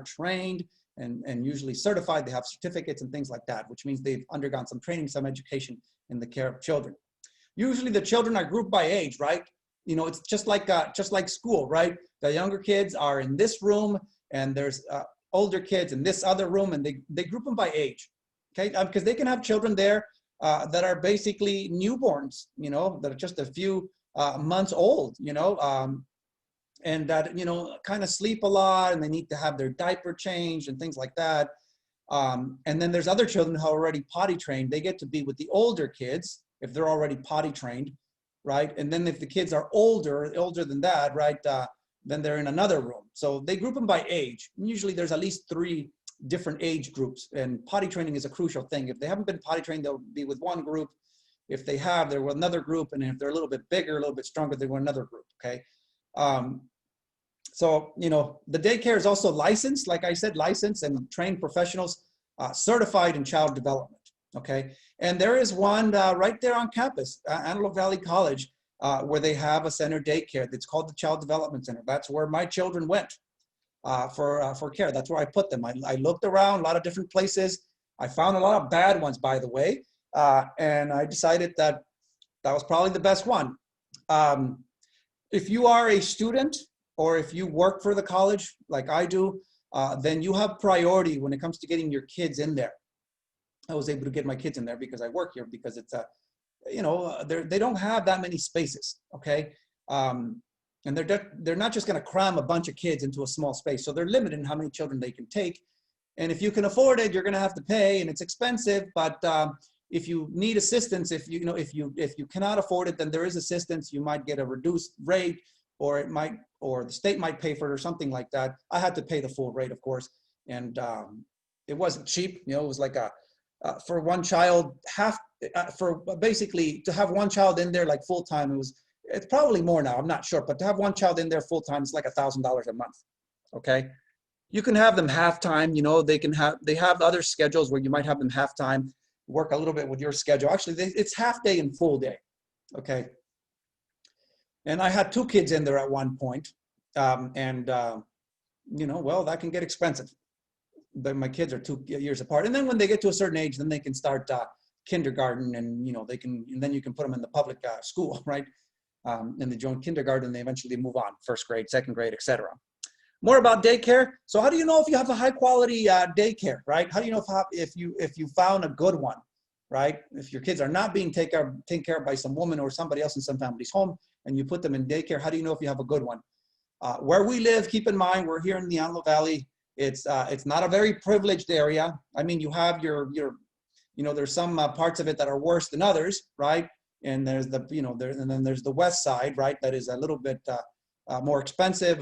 trained and usually certified. They have certificates and things like that, which means they've undergone some training, some education in the care of children. Usually the children are grouped by age, right? You know, it's just like school, right? The younger kids are in this room, and there's older kids in this other room, and they group them by age, okay? Because they can have children there that are basically newborns, you know, that are just a few months old, you know, and that, you know, kind of sleep a lot and they need to have their diaper changed and things like that. And then there's other children who are already potty trained. They get to be with the older kids if they're already potty trained, right? And then if the kids are older than that, right, then they're in another room. So they group them by age. Usually there's at least 3 different age groups, and potty training is a crucial thing. If they haven't been potty trained, they'll be with one group. If they have, they're with another group. And if they're a little bit bigger, a little bit stronger, they're with another group, okay? So, you know, the daycare is also licensed, like I said, licensed and trained professionals, certified in child development, okay? And there is one right there on campus, Antelope Valley College, where they have a center daycare. It's called the Child Development Center. That's where my children went for care. That's where I put them. I looked around a lot of different places. I found a lot of bad ones, by the way, and I decided that that was probably the best one. If you are a student or if you work for the college like I do, then you have priority when it comes to getting your kids in there. I was able to get my kids in there because I work here, because it's a, you know, they don't have that many spaces, okay? And they're not just gonna cram a bunch of kids into a small space, so they're limited in how many children they can take. And if you can afford it, you're gonna have to pay, and it's expensive, but if you need assistance, if you cannot afford it, then there is assistance. You might get a reduced rate, or the state might pay for it or something like that. I had to pay the full rate, of course, and it wasn't cheap. You know, it was like for one child, for basically to have one child in there like full time, it's probably more now, I'm not sure, but to have one child in there full time, it's like $1,000 a month. Okay, you can have them half time. You know, they have other schedules where you might have them half time, work a little bit with your schedule. Actually, it's half day and full day. Okay. And I had 2 kids in there at one point, you know, well, that can get expensive. But my kids are 2 years apart, and then when they get to a certain age, then they can start kindergarten, and you know, and then you can put them in the public school, right? And they join kindergarten, they eventually move on, 1st grade, 2nd grade, etc. More about daycare. So how do you know if you have a high quality daycare, right? How do you know if you found a good one, right? If your kids are not being taken care of by some woman or somebody else in some family's home, and you put them in daycare, how do you know if you have a good one? Where we live, keep in mind, we're here in the Antelope Valley. It's not a very privileged area. I mean, you have you know, there's some parts of it that are worse than others, right? And there's the, you know, and then there's the west side, right? That is a little bit more expensive,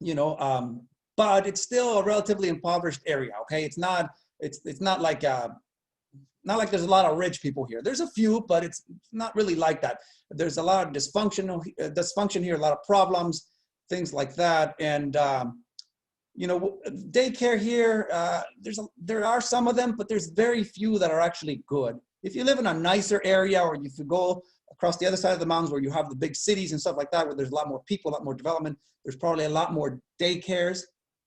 you know, but it's still a relatively impoverished area. Okay, it's not like there's a lot of rich people here. There's a few, but it's not really like that. There's a lot of dysfunction here, a lot of problems, things like that. And you know, daycare here, there are some of them, but there's very few that are actually good. If you live in a nicer area, or if you go across the other side of the mountains where you have the big cities and stuff like that, where there's a lot more people, a lot more development, there's probably a lot more daycares,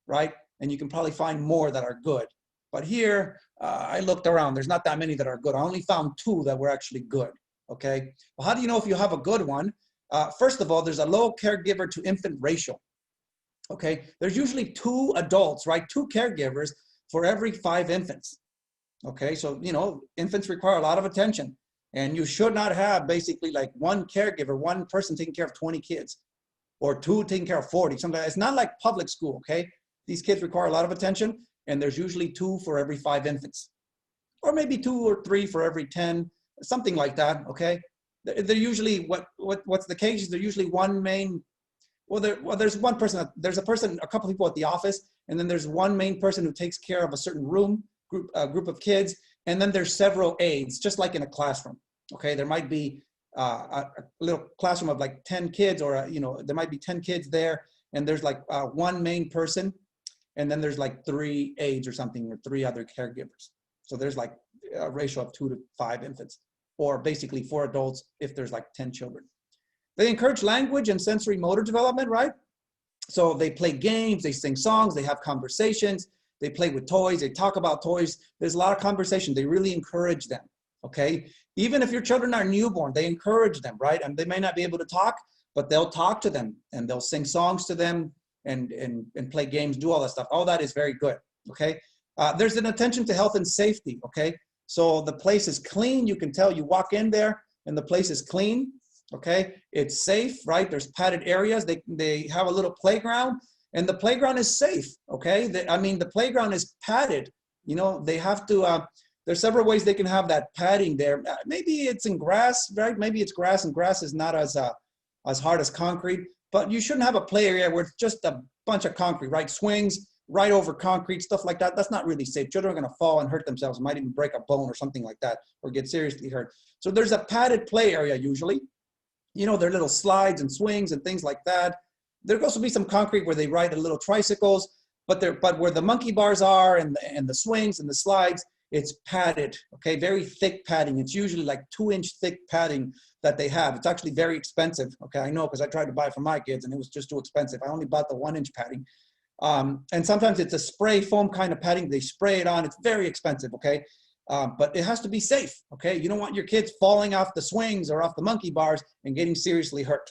right? And you can probably find more that are good. But here, I looked around, there's not that many that are good. I only found 2 that were actually good, okay? Well, how do you know if you have a good one? First of all, there's a low caregiver to infant ratio, okay? There's usually 2 adults, right? 2 caregivers for every 5 infants, okay? So, you know, infants require a lot of attention, and you should not have basically like 1 caregiver, 1 person taking care of 20 kids, or 2 taking care of 40. Sometimes it's not like public school, okay? These kids require a lot of attention, and there's usually 2 for every 5 infants, or maybe 2 or 3 for every 10, something like that, okay? They're usually, what's the case is they're usually one main, there's one person, there's a couple people at the office, and then there's one main person who takes care of a certain group of kids, and then there's several aides, just like in a classroom, okay? There might be a little classroom of like 10 kids, or you know, there might be 10 kids there, and there's like one main person, and then there's like 3 aides or something, or 3 other caregivers. So there's like a ratio of 2 to 5 infants, or basically 4 adults if there's like 10 children. They encourage language and sensory motor development, right? So they play games, they sing songs, they have conversations, they play with toys, they talk about toys. There's a lot of conversation. They really encourage them, okay? Even if your children are newborn, they encourage them, right? And they may not be able to talk, but they'll talk to them, and they'll sing songs to them, and play games, do all that stuff. All that is very good, okay? There's an attention to health and safety, okay? So the place is clean. You can tell you walk in there and the place is clean. Okay, it's safe, right? There's padded areas. They have a little playground, and the playground is safe. Okay, I mean the playground is padded. You know, they have to. There's several ways they can have that padding there. Maybe it's in grass, right? Maybe it's grass, and grass is not as hard as concrete. But you shouldn't have a play area where it's just a bunch of concrete, right? Swings right over concrete, stuff like that. That's not really safe. Children are going to fall and hurt themselves, might even break a bone or something like that, or get seriously hurt. So there's a padded play area usually. You know, there are little slides and swings and things like that. There could also be some concrete where they ride little tricycles, but where the monkey bars are and the swings and the slides, it's padded, okay? Very thick padding. It's usually like 2-inch thick padding that they have. It's actually very expensive, okay? I know because I tried to buy it for my kids and it was just too expensive. I only bought the 1-inch padding. And sometimes it's a spray foam kind of padding. They spray it on. It's very expensive, okay? But it has to be safe, okay? You don't want your kids falling off the swings or off the monkey bars and getting seriously hurt.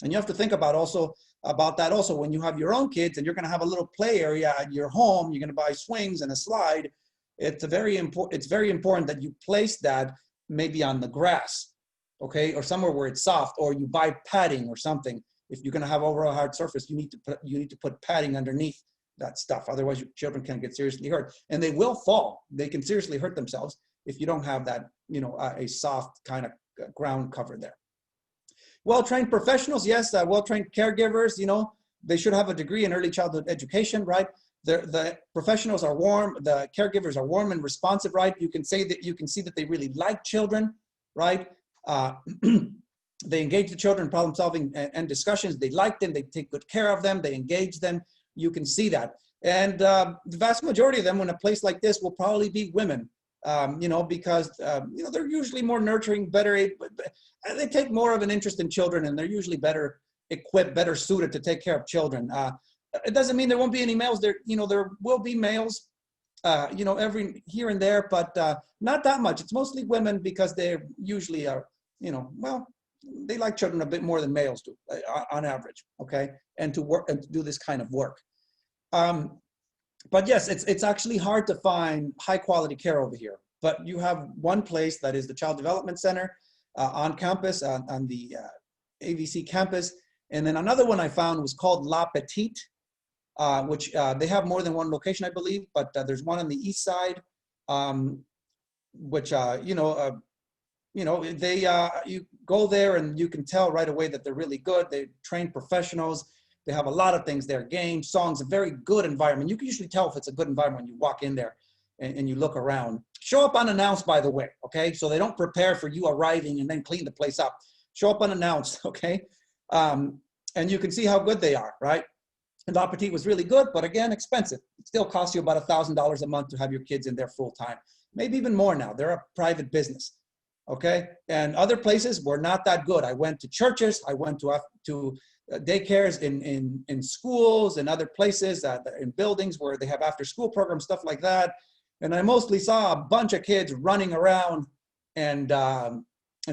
And you have to think about that also when you have your own kids and you're gonna have a little play area at your home, you're gonna buy swings and a slide. It's very important that you place that maybe on the grass, okay? Or somewhere where it's soft, or you buy padding or something. If you're gonna have overall hard surface, you need to put padding underneath that stuff. Otherwise, your children can get seriously hurt, and they will fall. They can seriously hurt themselves if you don't have that, you know, a soft kind of ground cover there. Well-trained professionals, yes, well-trained caregivers. You know, they should have a degree in early childhood education, right? The professionals are warm. The caregivers are warm and responsive, right? You can see that they really like children, right? They engage the children in problem solving and discussions. They like them. They take good care of them. They engage them. You can see that. And the vast majority of them in a place like this will probably be women, you know, because, you know, they're usually more nurturing, better, they take more of an interest in children, and they're usually better equipped, better suited to take care of children. It doesn't mean there won't be any males there. You know, there will be males, you know, every here and there, but not that much. It's mostly women because they usually are, you know, well, they like children a bit more than males do on average, okay? And to work and to do this kind of work. But yes, it's actually hard to find high quality care over here. But you have one place that is the Child Development Center on campus, on the AVC campus. And then another one I found was called La Petite, which they have more than one location, I believe, but there's one on the east side, which, you know, you go there and you can tell right away that they're really good. They train professionals. They have a lot of things there, games, songs, a very good environment. You can usually tell if it's a good environment when you walk in there and you look around. Show up unannounced, by the way, okay? So they don't prepare for you arriving and then clean the place up. Show up unannounced, okay? And you can see how good they are, right? And La Petite was really good, but again, expensive. It still costs you about $1,000 a month to have your kids in there full time. Maybe even more now. They're a private business, okay? And other places were not that good. I went to churches. I went to daycares in schools and other places, in buildings where they have after school programs, stuff like that. And I mostly saw a bunch of kids running around and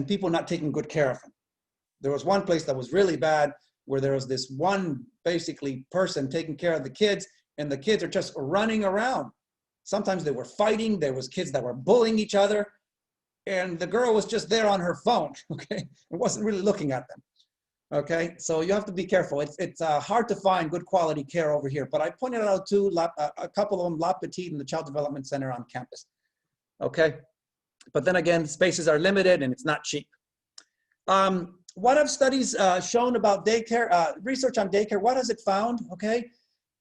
people not taking good care of them. There was one place that was really bad where there was this one basically person taking care of the kids, and the kids are just running around. Sometimes they were fighting. There was kids that were bullying each other, and the girl was just there on her phone, okay? It wasn't really looking at them. Okay, so you have to be careful. It's hard to find good quality care over here, but I pointed out too, a couple of them, La Petite and the Child Development Center on campus. Okay, but then again, spaces are limited and it's not cheap. What have studies shown about daycare, research on daycare? What has it found? Okay,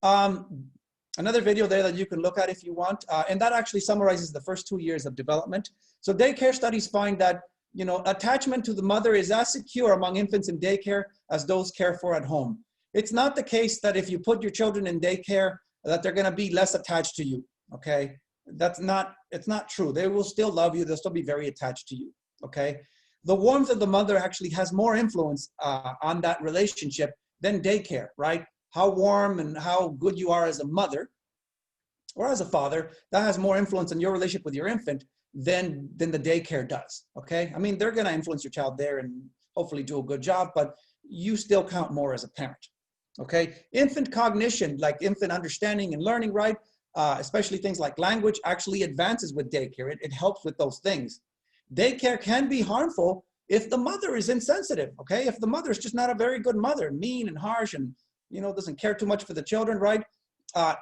another video there that you can look at if you want, and that actually summarizes the first 2 years of development. So daycare studies find that, you know, attachment to the mother is as secure among infants in daycare as those cared for at home. It's not the case that if you put your children in daycare that they're going to be less attached to you, okay? It's not true. They will still love you. They'll still be very attached to you, okay? The warmth of the mother actually has more influence on that relationship than daycare, right? How warm and how good you are as a mother or as a father, that has more influence on your relationship with your infant than the daycare does, okay? I mean, they're gonna influence your child there and hopefully do a good job, but you still count more as a parent, okay? Infant cognition, like infant understanding and learning, right? especially things like language, actually advances with daycare. It helps with those things. Daycare can be harmful if the mother is insensitive, okay? If the mother is just not a very good mother, mean and harsh and, you know, doesn't care too much for the children, right?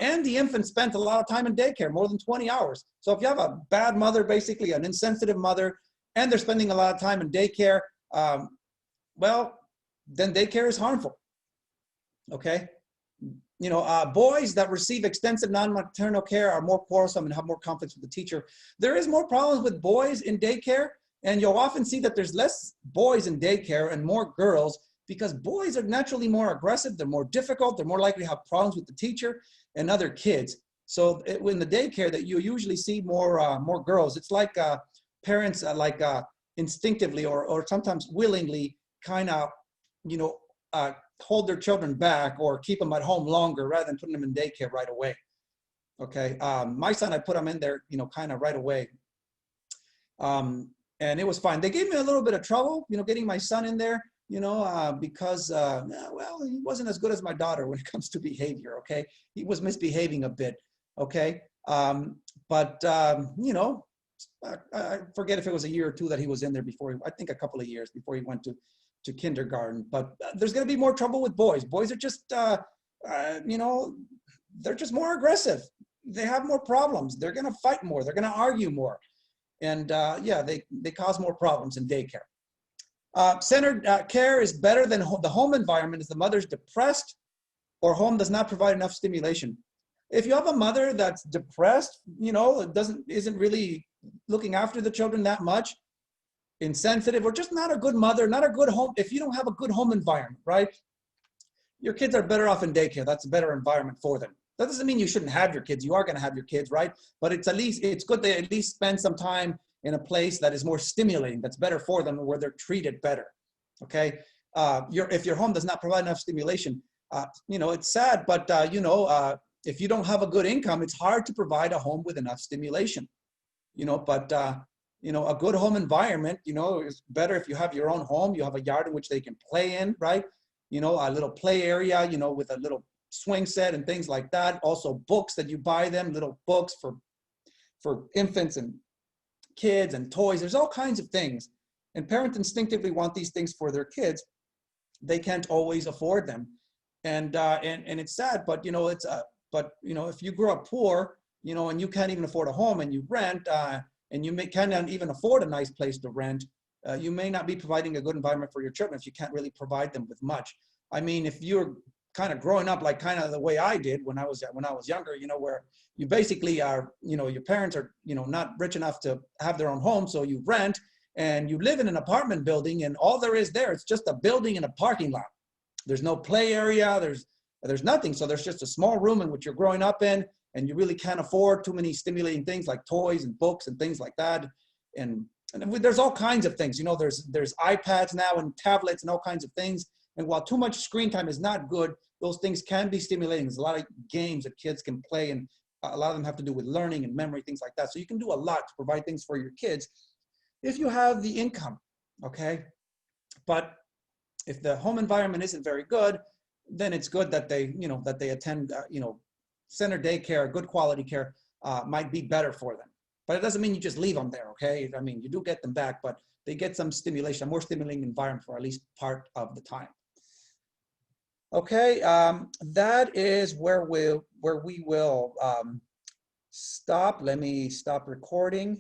And the infant spent a lot of time in daycare, more than 20 hours. So if you have a bad mother, basically an insensitive mother, and they're spending a lot of time in daycare, well, then daycare is harmful, okay? You know, boys that receive extensive non-maternal care are more quarrelsome and have more conflicts with the teacher. There is more problems with boys in daycare, and you'll often see that there's less boys in daycare and more girls, because boys are naturally more aggressive, they're more difficult, they're more likely to have problems with the teacher and other kids. So in the daycare that you usually see more girls. It's like parents instinctively or sometimes willingly kind of, you know, hold their children back or keep them at home longer rather than putting them in daycare right away. Okay, my son, I put him in there, you know, kind of right away. And it was fine. They gave me a little bit of trouble, you know, getting my son in there, you know, because, well, he wasn't as good as my daughter when it comes to behavior, okay? He was misbehaving a bit, okay? You know, I forget if it was a year or two that he was in there before, I think a couple of years before he went to kindergarten. But there's going to be more trouble with boys. Boys are just, you know, they're just more aggressive. They have more problems. They're going to fight more. They're going to argue more. And yeah, they cause more problems in daycare. Centered care is better than the home environment if the mother's depressed or home does not provide enough stimulation. If you have a mother that's depressed, you know, isn't really looking after the children that much, insensitive, or just not a good mother, not a good home, if you don't have a good home environment, right? Your kids are better off in daycare. That's a better environment for them. That doesn't mean you shouldn't have your kids. You are going to have your kids, right? But it's good they at least spend some time in a place that is more stimulating, that's better for them, where they're treated better, okay? If your home does not provide enough stimulation, you know, it's sad, but you know, if you don't have a good income, it's hard to provide a home with enough stimulation, you know, but you know, a good home environment, you know, is better if you have your own home, you have a yard in which they can play in, right? You know, a little play area, you know, with a little swing set and things like that. Also books that you buy them, little books for infants and kids and toys. There's all kinds of things. And parents instinctively want these things for their kids. They can't always afford them. And it's sad, but you know, but you know, if you grow up poor, you know, and you can't even afford a home and you rent, and you cannot even afford a nice place to rent, you may not be providing a good environment for your children if you can't really provide them with much. I mean, if you're kind of growing up like kind of the way I did when I was younger, you know, where you basically are, you know, your parents are, you know, not rich enough to have their own home, so you rent and you live in an apartment building, and all there is there, it's just a building and a parking lot. There's no play area, there's nothing. So there's just a small room in which you're growing up in, and you really can't afford too many stimulating things like toys and books and things like that. And there's all kinds of things, you know, there's iPads now and tablets and all kinds of things. And while too much screen time is not good, those things can be stimulating. There's a lot of games that kids can play, and a lot of them have to do with learning and memory, things like that. So you can do a lot to provide things for your kids if you have the income, okay? But if the home environment isn't very good, then it's good that they, you know, that they attend, you know, center daycare, good quality care might be better for them. But it doesn't mean you just leave them there, okay? I mean, you do get them back, but they get some stimulation, a more stimulating environment for at least part of the time. Okay, that is where we will stop. Let me stop recording.